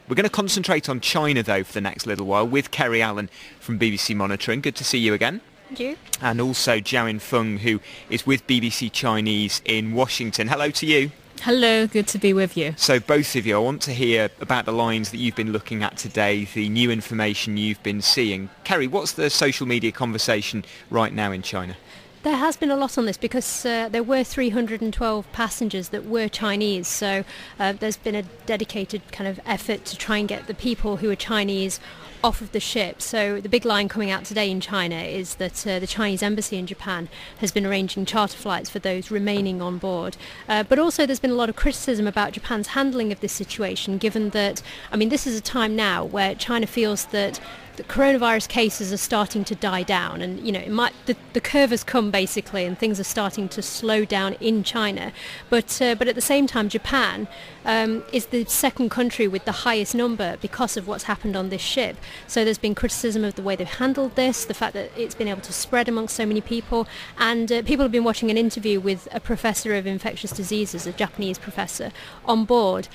We're going to concentrate on China, though, for the next little while with Kerry Allen from BBC Monitoring. Good to see you again. Thank you. And also Jiawen Feng, who is with BBC Chinese in Washington. Hello to you. Hello, good to be with you. So both of you, I want to hear about the lines that you've been looking at today, the new information you've been seeing. Kerry, what's the social media conversation right now in China? There has been a lot on this because there were 312 passengers that were Chinese, so there's been a dedicated kind of effort to try and get the people who are Chinese off of the ship. So the big line coming out today in China is that the Chinese embassy in Japan has been arranging charter flights for those remaining on board. But also there's been a lot of criticism about Japan's handling of this situation, given that, I mean, this is a time now where China feels that the coronavirus cases are starting to die down, and the curve has come basically, and things are starting to slow down in China. But at the same time, Japan is the second country with the highest number because of what's happened on this ship. So there's been criticism of the way they've handled this, the fact that it's been able to spread amongst so many people, and people have been watching an interview with a professor of infectious diseases, a Japanese professor, on board,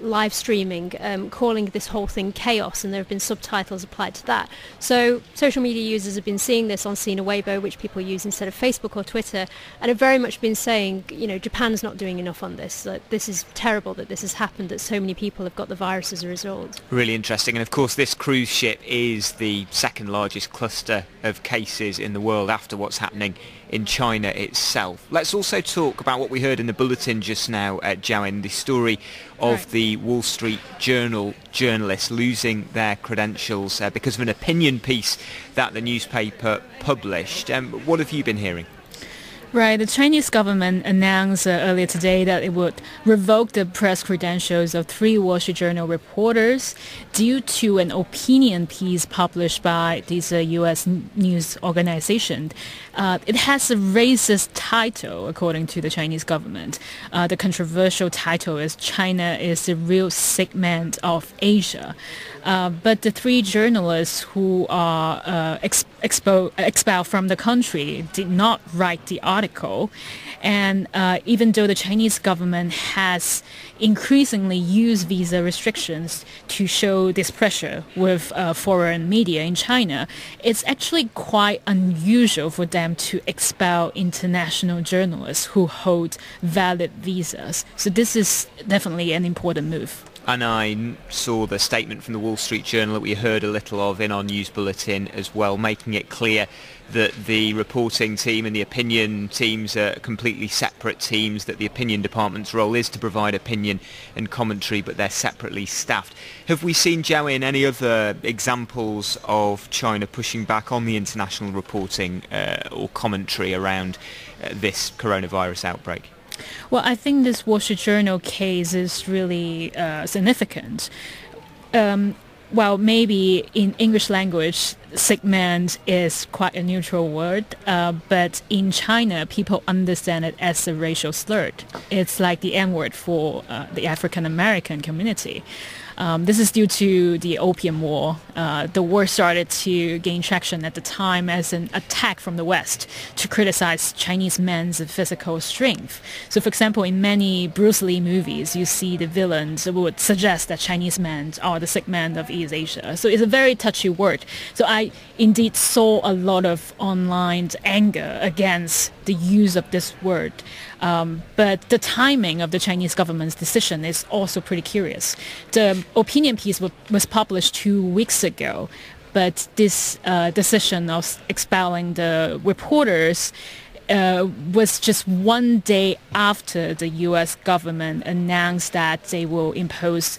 live streaming, calling this whole thing chaos, and there have been subtitles applied to that. So social media users have been seeing this on Sina Weibo, which people use instead of Facebook or Twitter, and have very much been saying, Japan's not doing enough on this. This is terrible that this has happened, that so many people have got the virus as a result. Really interesting. And of course this cruise ship is the second largest cluster of cases in the world after what's happening in China itself. Let's also talk about what we heard in the bulletin just now at Jiawen, the story of the Wall Street Journal journalists losing their credentials because of an opinion piece that the newspaper published. What have you been hearing? Right, the Chinese government announced earlier today that it would revoke the press credentials of 3 Wall Street Journal reporters due to an opinion piece published by this U.S. news organization. It has a racist title, according to the Chinese government. The controversial title is "China is the real segment of Asia." But the 3 journalists who are expelled from the country did not write the article. And even though the Chinese government has increasingly used visa restrictions to show displeasure with foreign media in China, it's actually quite unusual for them to expel international journalists who hold valid visas. So this is definitely an important move. And I saw the statement from the Wall Street Journal that we heard a little of in our news bulletin as well, making it clear that the reporting team and the opinion teams are completely separate teams, that the opinion department's role is to provide opinion and commentary, but they're separately staffed. Have we seen, Jiawen, any other examples of China pushing back on the international reporting or commentary around this coronavirus outbreak? Well, I think this Wall Street Journal case is really significant. Well, maybe in English language, segment is quite a neutral word, but in China, people understand it as a racial slur. It's like the N-word for the African American community. This is due to the Opium War. The war started to gain traction at the time as an attack from the West to criticize Chinese men's physical strength. So, for example, in many Bruce Lee movies, you see the villains would suggest that Chinese men are the segment of East Asia. So it's a very touchy word. So I indeed saw a lot of online anger against the use of this word. But the timing of the Chinese government's decision is also pretty curious. The opinion piece was published 2 weeks ago, but this decision of expelling the reporters was just 1 day after the U.S. government announced that they will impose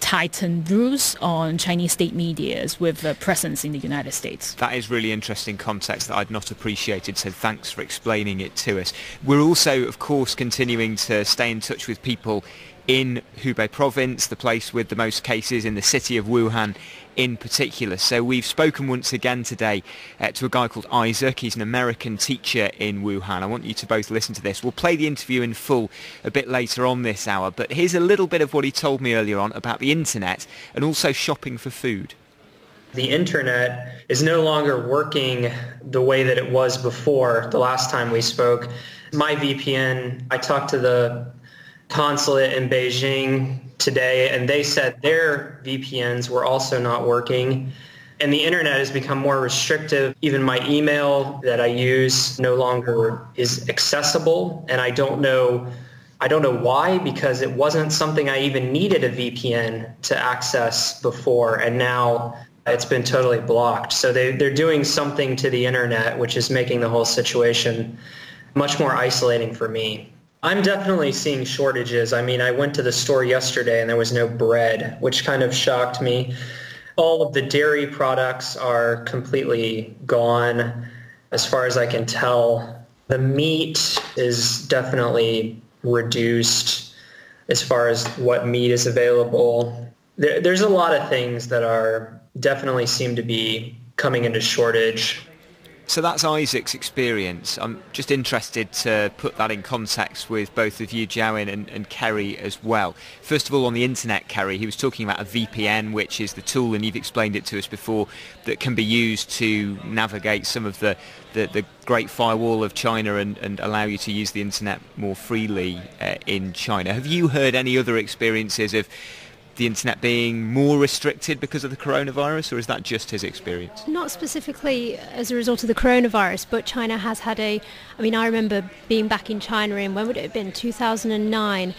tightened rules on Chinese state medias with a presence in the United States. That is really interesting context that I'd not appreciated, so thanks for explaining it to us. We're also, of course, continuing to stay in touch with people in Hubei province, the place with the most cases in the city of Wuhan in particular. So we've spoken once again today to a guy called Isaac. He's an American teacher in Wuhan. I want you to both listen to this. We'll play the interview in full a bit later on this hour, but here's a little bit of what he told me earlier on about the internet and also shopping for food. The internet is no longer working the way that it was before the last time we spoke. My VPN, I talked to the consulate in Beijing today, and they said their VPNs were also not working. And the internet has become more restrictive. Even my email that I use no longer is accessible, and I don't know why, because it wasn't something I even needed a VPN to access before, and now it's been totally blocked. So they're doing something to the internet, which is making the whole situation much more isolating for me. I'm definitely seeing shortages. I mean, I went to the store yesterday and there was no bread, which kind of shocked me. All of the dairy products are completely gone, as far as I can tell. The meat is definitely reduced as far as what meat is available. There's a lot of things that are definitely seem to be coming into shortage. So that's Isaac's experience. I'm just interested to put that in context with both of you, Jiawin and Kerry, as well. First of all, on the internet, Kerry, he was talking about a VPN, which is the tool, and you've explained it to us before, that can be used to navigate some of the Great Firewall of China and allow you to use the internet more freely in China. Have you heard any other experiences of the internet being more restricted because of the coronavirus, or is that just his experience? Not specifically as a result of the coronavirus, but China has had I remember being back in China in, when would it have been, 2009,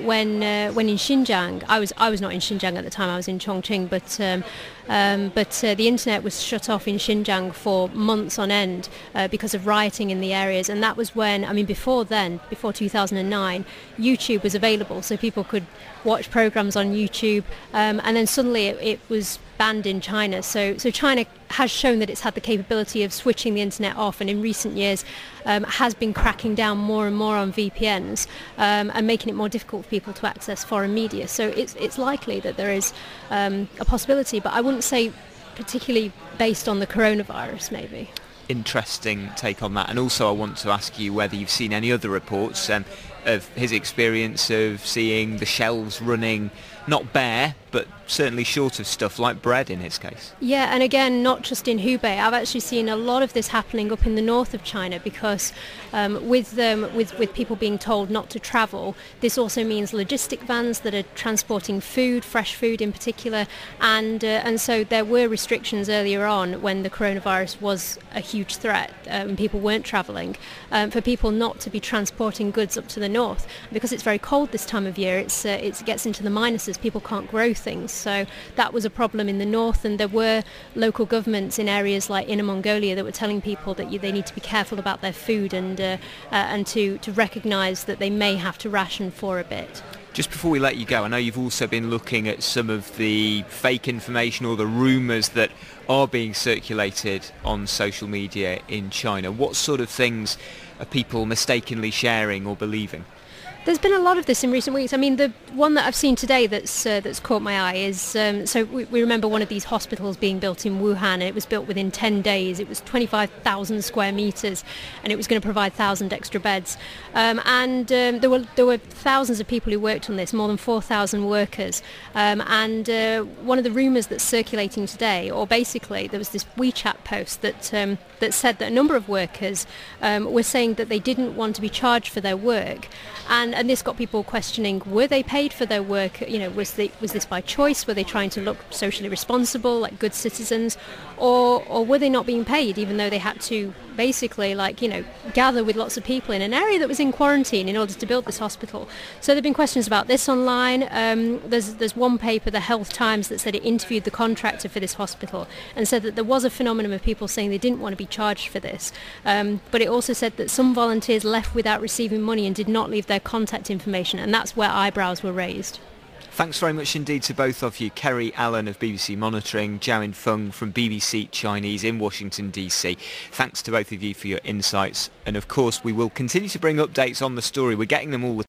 when in Xinjiang, I was not in Xinjiang at the time, I was in Chongqing, but the internet was shut off in Xinjiang for months on end because of rioting in the areas, and that was when, before 2009, YouTube was available, so people could watch programs on YouTube, and then suddenly it was banned in China. So China has shown that it's had the capability of switching the internet off, and in recent years has been cracking down more and more on VPNs and making it more difficult for people to access foreign media. So it's likely that there is a possibility, but I wouldn't say particularly based on the coronavirus, maybe. Interesting take on that. And also I want to ask you whether you've seen any other reports of his experience of seeing the shelves running not bare, but certainly short of stuff like bread in his case. Yeah, and again, not just in Hubei. I've actually seen a lot of this happening up in the north of China because with people being told not to travel, this also means logistic vans that are transporting food, fresh food in particular, and so there were restrictions earlier on when the coronavirus was a huge threat and people weren't travelling, for people not to be transporting goods up to the north. Because it's very cold this time of year, it gets into the minuses, people can't grow things. So that was a problem in the north, and there were local governments in areas like Inner Mongolia that were telling people that they need to be careful about their food and to recognise that they may have to ration for a bit. Just before we let you go, I know you've also been looking at some of the fake information or the rumours that are being circulated on social media in China. What sort of things are people mistakenly sharing or believing? There's been a lot of this in recent weeks. The one that I've seen today that's caught my eye is, so we remember one of these hospitals being built in Wuhan, and it was built within 10 days. It was 25,000 square metres, and it was going to provide 1,000 extra beds. There were thousands of people who worked on this, more than 4,000 workers. One of the rumours that's circulating today, or basically there was this WeChat post that said that a number of workers were saying that they didn't want to be charged for their work. And this got people questioning, were they paid for their work? Was this by choice? Were they trying to look socially responsible, like good citizens? Or were they not being paid, even though they had to basically gather with lots of people in an area that was in quarantine in order to build this hospital? So there have been questions about this online. There's one paper, the Health Times, that said it interviewed the contractor for this hospital and said that there was a phenomenon of people saying they didn't want to be charged for this. But it also said that some volunteers left without receiving money and did not leave their contact information, and that's where eyebrows were raised. Thanks very much indeed to both of you. Kerry Allen of BBC Monitoring, Jiawin Feng from BBC Chinese in Washington DC. Thanks to both of you for your insights, and of course we will continue to bring updates on the story. We're getting them all the